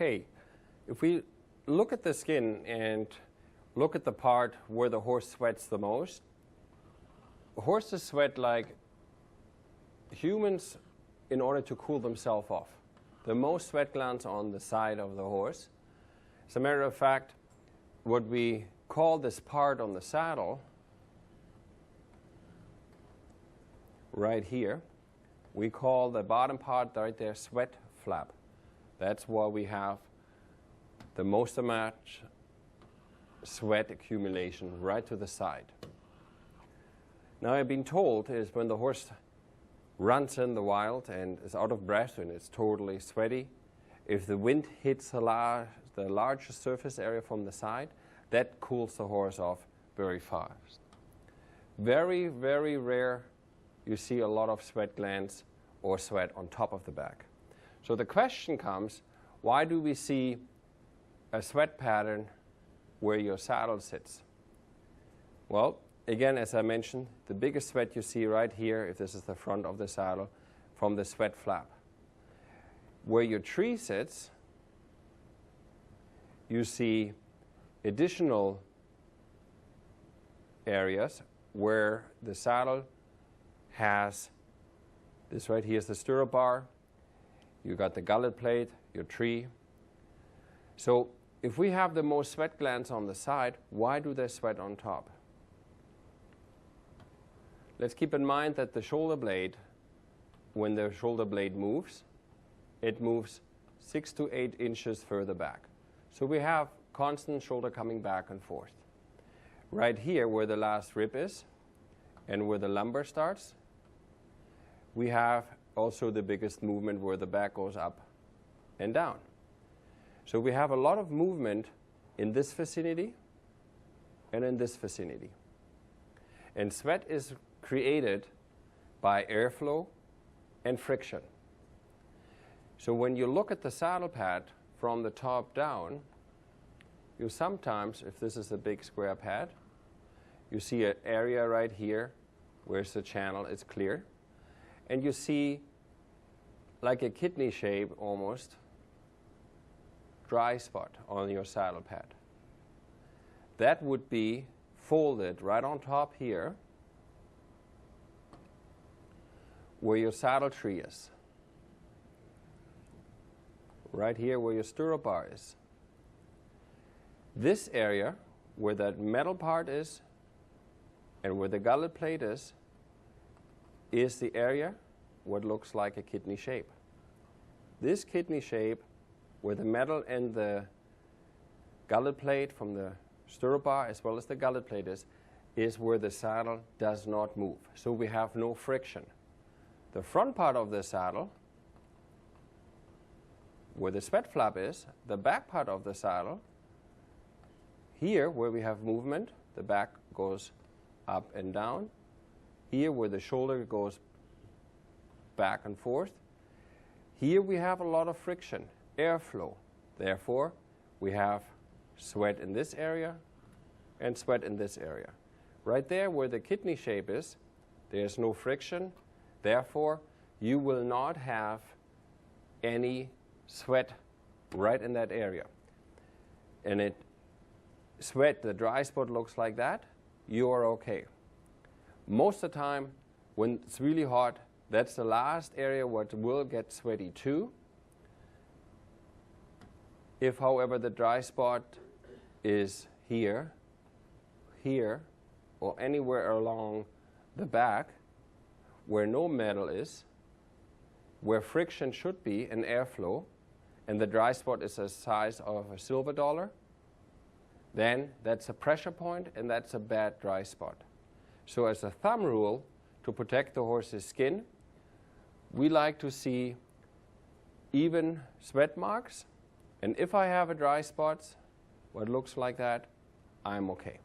Okay, if we look at the skin and look at the part where the horse sweats the most, horses sweat like humans in order to cool themselves off. The most sweat glands on the side of the horse. As a matter of fact, what we call this part on the saddle, right here, we call the bottom part right there sweat flap. That's why we have the most amount sweat accumulation right to the side. Now I've been told is when the horse runs in the wild and is out of breath and it's totally sweaty, if the wind hits the largest surface area from the side, that cools the horse off very fast. Very, very rare you see a lot of sweat glands or sweat on top of the back. So the question comes, why do we see a sweat pattern where your saddle sits? Well, again, as I mentioned, the biggest sweat you see right here, if this is the front of the saddle, from the sweat flap. Where your tree sits, you see additional areas where the saddle has this right here is the stirrup bar. You got the gullet plate, your tree. So if we have the most sweat glands on the side, why do they sweat on top? Let's keep in mind that the shoulder blade, when the shoulder blade moves, it moves 6 to 8 inches further back. So we have constant shoulder coming back and forth. Right here where the last rib is and where the lumbar starts, we have also the biggest movement where the back goes up and down. So we have a lot of movement in this vicinity and in this vicinity. And sweat is created by airflow and friction. So when you look at the saddle pad from the top down, you sometimes, if this is a big square pad, you see an area right here where the channel is clear. And you see like a kidney shape almost dry spot on your saddle pad. That would be folded right on top here where your saddle tree is. Right here where your stirrup bar is. This area where that metal part is and where the gullet plate is the area what looks like a kidney shape. This kidney shape where the metal and the gullet plate from the stirrup bar as well as the gullet plate is where the saddle does not move. So we have no friction. The front part of the saddle, where the sweat flap is, the back part of the saddle, here where we have movement, the back goes up and down. Here where the shoulder goes back and forth. Here we have a lot of friction, airflow. Therefore, we have sweat in this area and sweat in this area. Right there where the kidney shape is, there's no friction. Therefore, you will not have any sweat right in that area. And sweat, the dry spot looks like that, you are okay. Most of the time, when it's really hot, that's the last area where it will get sweaty too. If, however, the dry spot is here, here, or anywhere along the back where no metal is, where friction should be and airflow, and the dry spot is the size of a silver dollar, then that's a pressure point and that's a bad dry spot. So as a thumb rule, to protect the horse's skin, we like to see even sweat marks. And if I have a dry spot, what looks like that, I'm okay.